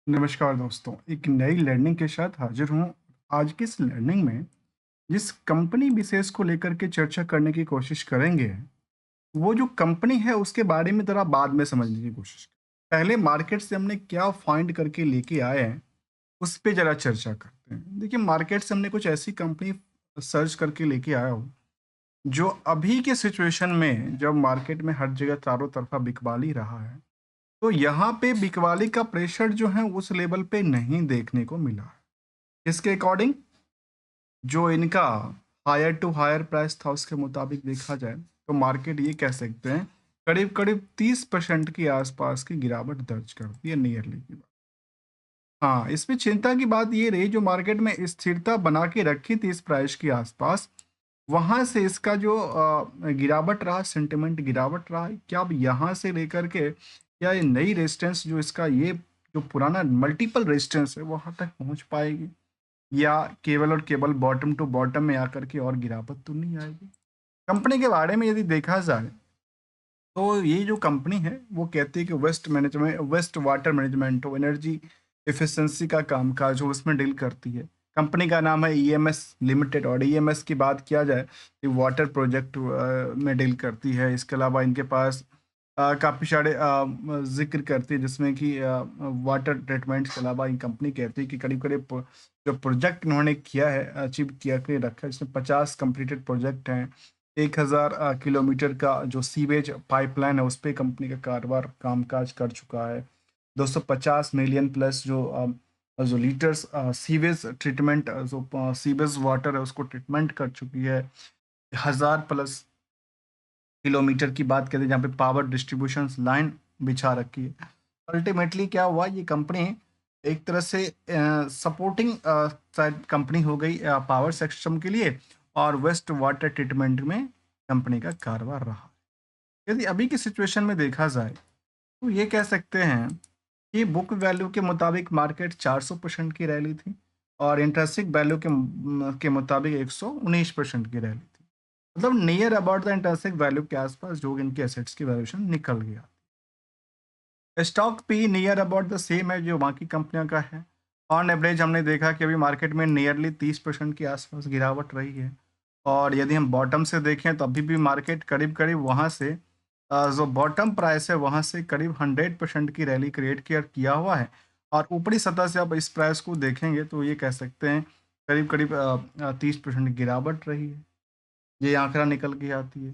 नमस्कार दोस्तों, एक नई लर्निंग के साथ हाजिर हूँ। आज की इस लर्निंग में जिस कंपनी विशेष को लेकर के चर्चा करने की कोशिश करेंगे, वो जो कंपनी है उसके बारे में ज़रा बाद में समझने की कोशिश करें। पहले मार्केट से हमने क्या फाइंड करके लेके आए हैं, उस पे ज़रा चर्चा करते हैं। देखिए, मार्केट से हमने कुछ ऐसी कंपनी सर्च करके लेके आया हूँ, जो अभी के सिचुएशन में जब मार्केट में हर जगह चारों तरफ़ा बिकवाली रहा है, तो यहाँ पे बिकवाली का प्रेशर जो है उस लेवल पे नहीं देखने को मिला है। इसके अकॉर्डिंग जो इनका हायर टू हायर प्राइस था उसके मुताबिक देखा जाए तो मार्केट ये कह सकते हैं करीब करीब 30% के आसपास की गिरावट दर्ज करती है नियरली की बात। हाँ, इसमें चिंता की बात ये रही जो मार्केट में स्थिरता बना के रखी थी इस प्राइस के आसपास, वहां से इसका जो गिरावट रहा, सेंटिमेंट गिरावट रहा, क्या अब यहाँ से लेकर के क्या ये नई रेजिस्टेंस जो इसका ये जो पुराना मल्टीपल रेजिस्टेंस है वहां तक पहुंच पाएगी, या केवल और केवल बॉटम टू बॉटम में आकर के और गिरावट तो नहीं आएगी। कंपनी के बारे में यदि देखा जाए तो ये जो कंपनी है वो कहती है कि वेस्ट वाटर मैनेजमेंट हो, एनर्जी एफिशिएंसी का कामकाज हो, उसमें डील करती है। कंपनी का नाम है ईएमएस लिमिटेड, और ईएमएस की बात किया जाए तो वाटर प्रोजेक्ट में डील करती है। इसके अलावा इनके पास काफ़ी सारे जिक्र करती है जिसमें कि वाटर ट्रीटमेंट के अलावा ये कंपनी कहती है कि करीब करीब जो प्रोजेक्ट इन्होंने किया है, अचीव किया के रखा है, जिसमें 50 कंप्लीटेड प्रोजेक्ट हैं। 1000 किलोमीटर का जो सीवेज पाइपलाइन है उस पे कंपनी का कारोबार कामकाज कर चुका है। 250 मिलियन प्लस जो लीटर्स सीवेज ट्रीटमेंट, जो सीवेज वाटर है उसको ट्रीटमेंट कर चुकी है। 1000 प्लस किलोमीटर की बात करें जहाँ पे पावर डिस्ट्रीब्यूशन लाइन बिछा रखी है। अल्टीमेटली क्या हुआ, ये कंपनी एक तरह से सपोर्टिंग शायद कंपनी हो गई पावर सिस्टम के लिए, और वेस्ट वाटर ट्रीटमेंट में कंपनी का कारोबार रहा। यदि अभी की सिचुएशन में देखा जाए तो ये कह सकते हैं कि बुक वैल्यू के मुताबिक मार्केट 400% की रैली थी, और इंट्रिंसिक वैल्यू के मुताबिक 119% की रैली थी। मतलब near about the intrinsic value के आसपास जो इनके एसेट्स की वैल्यूएशन निकल गया। स्टॉक भी नियर अबाउट द सेम है जो बाकी कंपनियों का है। ऑन एवरेज हमने देखा कि अभी मार्केट में नियरली 30% के आसपास गिरावट रही है। और यदि हम बॉटम से देखें तो अभी भी मार्केट करीब करीब वहाँ से जो बॉटम प्राइस है वहाँ से करीब 100% की रैली क्रिएट किया हुआ है। और ऊपरी सतह से आप इस प्राइस को देखेंगे तो ये कह सकते हैं करीब करीब 30% गिरावट रही है। ये आंकड़ा निकल के आती है।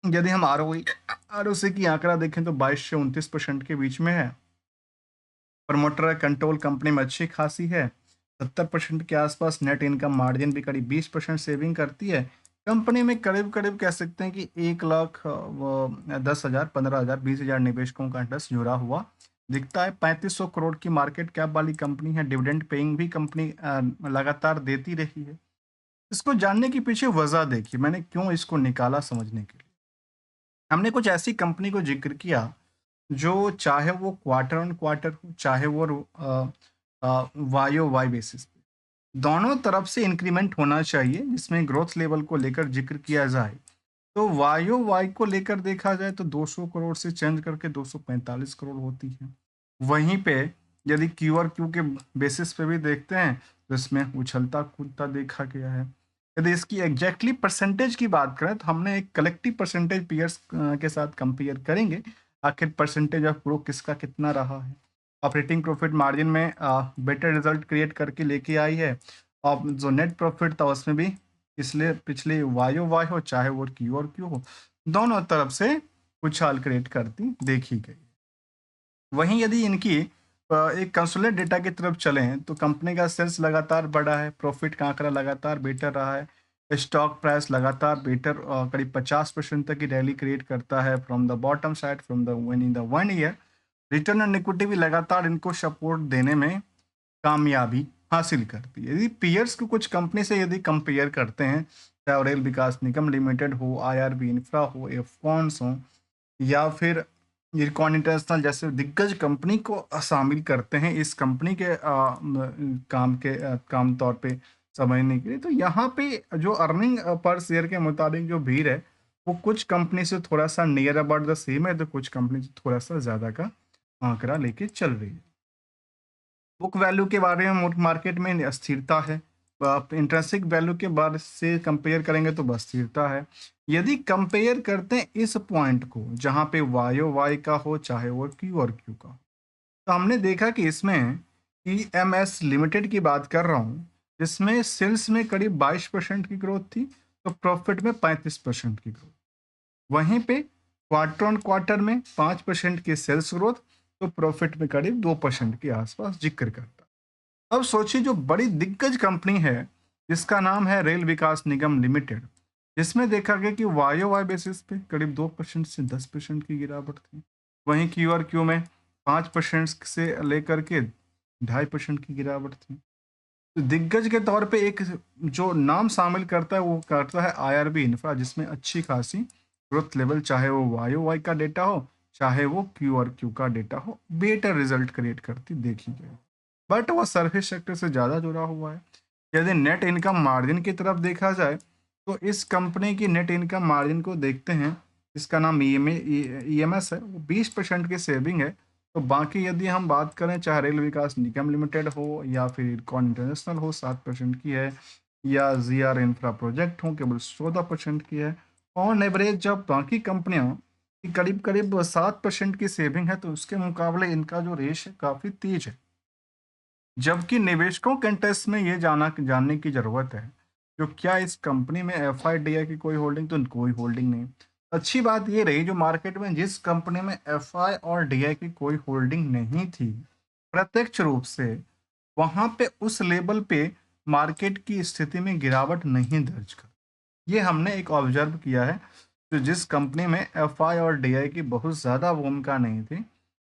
यदि हम आरओसी की आंकड़ा देखें तो 22 से 29% के बीच में है। प्रमोटर कंट्रोल कंपनी में अच्छी खासी है, 70% के आसपास। नेट इनकम मार्जिन भी करीब 20% सेविंग करती है। कंपनी में करीब करीब कह सकते हैं कि 1 लाख 10,000 15,000 20,000 निवेशकों का इंटरेस्ट जुड़ा हुआ दिखता है। 3500 करोड़ की मार्केट कैप वाली कंपनी है। डिविडेंड पेइंग भी कंपनी लगातार देती रही है। इसको जानने के पीछे वजह देखिए, मैंने क्यों इसको निकाला समझने के लिए। हमने कुछ ऐसी कंपनी को जिक्र किया जो चाहे वो क्वार्टर ऑन क्वार्टर हो, चाहे वो वाई ओ वाई बेसिस पे, दोनों तरफ से इंक्रीमेंट होना चाहिए जिसमें ग्रोथ लेवल को लेकर जिक्र किया जाए। तो वाई ओ वाई को लेकर देखा जाए तो 200 करोड़ से चेंज करके 245 करोड़ होती है। वहीं पे यदि क्यू और क्यू के बेसिस पे भी देखते हैं तो इसमें उछलता कूदता देखा गया है। यदि इसकी एग्जैक्टली परसेंटेज की बात करें तो हमने एक कलेक्टिव परसेंटेज पीयर्स के साथ कंपेयर करेंगे, आखिर परसेंटेज ऑफ ग्रोथ किसका कितना रहा है। ऑपरेटिंग प्रॉफिट मार्जिन में बेटर रिजल्ट क्रिएट करके लेके आई है, और जो नेट प्रॉफिट था उसमें भी इसलिए पिछले वाई वाई हो चाहे वो क्यू और क्यू हो, दोनों तरफ से उछाल क्रिएट करती देखी गई। वहीं यदि इनकी एक कंसोलिडेट डेटा की तरफ चलें तो कंपनी का सेल्स लगातार बढ़ा है, प्रॉफिट का आंकड़ा लगातार बेटर रहा है, स्टॉक प्राइस लगातार बेटर करीब 50% तक की रैली क्रिएट करता है from the bottom side from the one in the 1 year. Return on equity भी लगातार इनको सपोर्ट देने में कामयाबी हासिल करती है। यदि पीयर्स को कुछ कंपनी से यदि कंपेयर करते हैं, चाहे रेल विकास निगम लिमिटेड हो, आईआरबी इंफ्रा हो, एफकॉन्स हो, या फिर इरकॉन इंटरनेशनल जैसे दिग्गज कंपनी को शामिल करते हैं इस कंपनी के काम तौर पे समझने के लिए, तो यहाँ पे जो अर्निंग पर शेयर के मुताबिक जो भीड़ है वो कुछ कंपनी से थोड़ा सा नियर अबाउट द सेम है, तो कुछ कंपनी से थोड़ा सा ज़्यादा का आंकड़ा लेके चल रही है। बुक वैल्यू के बारे में मार्केट में अस्थिरता है। आप इंट्रिंसिक वैल्यू के बारे से कंपेयर करेंगे तो अस्थिरता है। यदि कंपेयर करते हैं इस पॉइंट को जहाँ पे वाई वाई का हो, चाहे वो क्यू और क्यू का हो, तो हमने देखा कि इसमें ईएमएस लिमिटेड की बात कर रहा हूँ, जिसमें सेल्स में करीब 22% की ग्रोथ थी, तो प्रॉफिट में 35% की ग्रोथ। वहीं पे क्वार्टर ऑन क्वार्टर में 5% की सेल्स ग्रोथ, तो प्रॉफिट में करीब 2% के आसपास जिक्र करता। अब सोचिए जो बड़ी दिग्गज कंपनी है जिसका नाम है रेल विकास निगम लिमिटेड, जिसमें देखा गया कि वाई वाई बेसिस पे करीब 2% से 10% की गिरावट थी। वहीं क्यू आर क्यू में 5% से लेकर के 2.5% की गिरावट थी। तो दिग्गज के तौर पे एक जो नाम शामिल करता है वो करता है आईआरबी इंफ्रा, जिसमें अच्छी खासी ग्रोथ लेवल, चाहे वो वाई वाई का डेटा हो, चाहे वो क्यू आर क्यू का डेटा हो, बेटर रिजल्ट क्रिएट करती देखी गई। बट वो सर्विस सेक्टर से ज़्यादा जुड़ा हुआ है। यदि नेट इनकम मार्जिन की तरफ देखा जाए तो इस कंपनी की नेट इनकम मार्जिन को देखते हैं, इसका नाम ईएमएस है, वो 20% की सेविंग है। तो बाकी यदि हम बात करें, चाहे रेल विकास निगम लिमिटेड हो या फिर इरकॉन इंटरनेशनल हो, 7% की है, या जीआर इंफ्रा प्रोजेक्ट हो, केवल 14% की है। ऑन एवरेज जब बाकी कंपनियां की करीब करीब 7% की सेविंग है, तो उसके मुकाबले इनका जो रेश है काफ़ी तेज है। जबकि निवेशकों के इंटरेस्ट में ये जानने की जरूरत है, जो क्या इस कंपनी में एफआईडीआई की कोई होल्डिंग, तो कोई होल्डिंग नहीं। अच्छी बात ये रही जो मार्केट में जिस कंपनी में एफआई और डीआई की कोई होल्डिंग नहीं थी, प्रत्यक्ष रूप से वहां पे उस लेवल पे मार्केट की स्थिति में गिरावट नहीं दर्ज कर, ये हमने एक ऑब्जर्व किया है। तो जिस कंपनी में एफआई और डीआई की बहुत ज़्यादा भूमिका नहीं थी,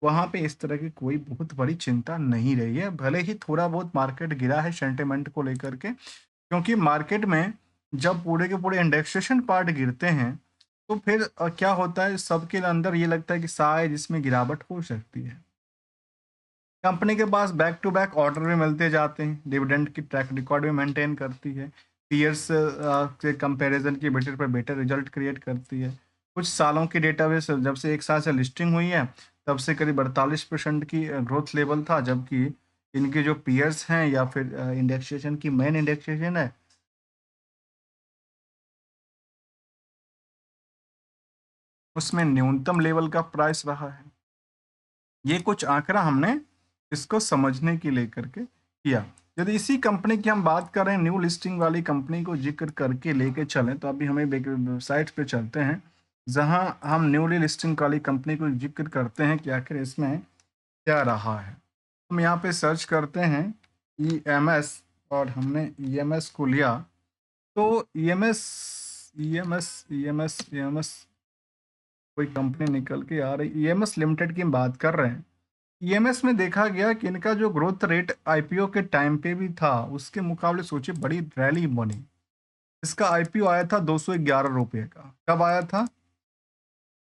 वहाँ पे इस तरह की कोई बहुत बड़ी चिंता नहीं रही है। भले ही थोड़ा बहुत मार्केट गिरा है सेंटिमेंट को लेकर के, क्योंकि मार्केट में जब पूरे के पूरे इंडेक्सेशन पार्ट गिरते हैं, तो फिर क्या होता है, सबके अंदर ये लगता है कि शायद इसमें गिरावट हो सकती है। कंपनी के पास बैक टू बैक ऑर्डर भी मिलते जाते हैं, डिविडेंड की ट्रैक रिकॉर्ड भी मेंटेन करती है, पीयर्स के कंपैरिजन की बेटर पर बेटर रिजल्ट क्रिएट करती है। कुछ सालों की डेटाबेस जब से 1 साल से लिस्टिंग हुई है, तब से करीब 48% की ग्रोथ लेवल था, जबकि इनके जो पीयर्स हैं या फिर इंडेक्सेशन की मेन इंडेक्सेशन है, उसमें न्यूनतम लेवल का प्राइस रहा है। ये कुछ आंकड़ा हमने इसको समझने की लेकर के किया। यदि इसी कंपनी की हम बात करें, न्यू लिस्टिंग वाली कंपनी को जिक्र करके लेके चलें, तो अभी हमें वेबसाइट पे चलते हैं जहां हम न्यूली लिस्टिंग वाली कंपनी को जिक्र करते हैं कि आखिर इसमें क्या रहा है। हम यहाँ पे सर्च करते हैं ईएमएस, और हमने ईएमएस को लिया, तो ईएमएस ईएमएस ईएमएस ईएमएस कोई कंपनी निकल के आ रही, ईएमएस लिमिटेड की हम बात कर रहे हैं। ईएमएस में देखा गया कि इनका जो ग्रोथ रेट आईपीओ के टाइम पे भी था, उसके मुकाबले सोचिए बड़ी रैली बनी। इसका आईपीओ आया था 211 रुपये का, कब आया था,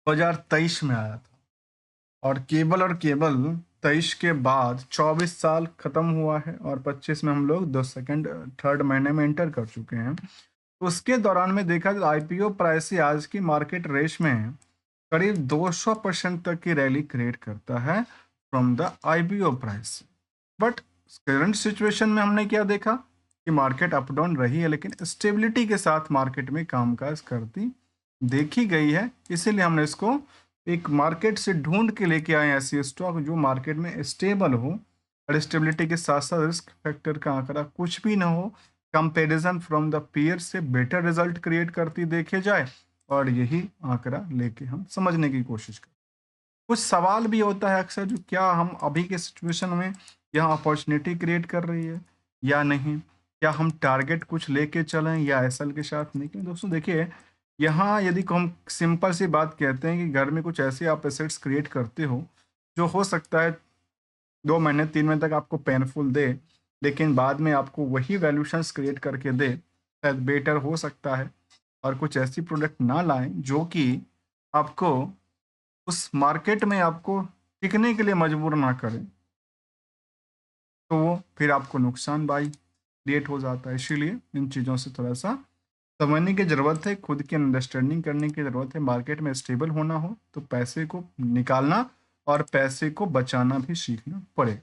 2023 में आया था। और केवल 23 के बाद 24 साल खत्म हुआ है, और 25 में हम लोग दो सेकंड थर्ड महीने में एंटर कर चुके हैं। तो उसके दौरान में देखा तो आईपीओ प्राइस से आज की मार्केट रेस में करीब 200% तक की रैली क्रिएट करता है from the IPO price. But current situation में हमने क्या देखा कि मार्केट अप डाउन रही है, लेकिन स्टेबिलिटी के साथ मार्केट में कामकाज करती देखी गई है। इसीलिए हमने इसको एक मार्केट से ढूंढ के लेके आए ऐसी स्टॉक जो मार्केट में स्टेबल हो, और स्टेबिलिटी के साथ साथ रिस्क फैक्टर का आंकड़ा कुछ भी ना हो, कंपैरिजन फ्रॉम द पीयर से बेटर रिजल्ट क्रिएट करती देखे जाए, और यही आंकड़ा लेके हम समझने की कोशिश करें। कुछ सवाल भी होता है अक्सर, जो क्या हम अभी के सिचुएशन में यह अपॉर्चुनिटी क्रिएट कर रही है या नहीं, क्या हम टारगेट कुछ लेके चलें या एसएल के साथ निकलें। दोस्तों देखिए, यहाँ यदि को हम सिंपल सी बात कहते हैं कि घर में कुछ ऐसे आप एसेट्स क्रिएट करते हो जो हो सकता है 2 महीने 3 महीने तक आपको पेनफुल दे, लेकिन बाद में आपको वही वैल्यूशंस क्रिएट करके दे, शायद बेटर हो सकता है। और कुछ ऐसी प्रोडक्ट ना लाएं जो कि आपको उस मार्केट में आपको टिकने के लिए मजबूर ना करें, तो वो फिर आपको नुकसान बाई क्रिएट हो जाता है। इसीलिए इन चीज़ों से थोड़ा सा समझने की ज़रूरत है, खुद की अंडरस्टैंडिंग करने की ज़रूरत है। मार्केट में स्टेबल होना हो तो पैसे को निकालना और पैसे को बचाना भी सीखना पड़े।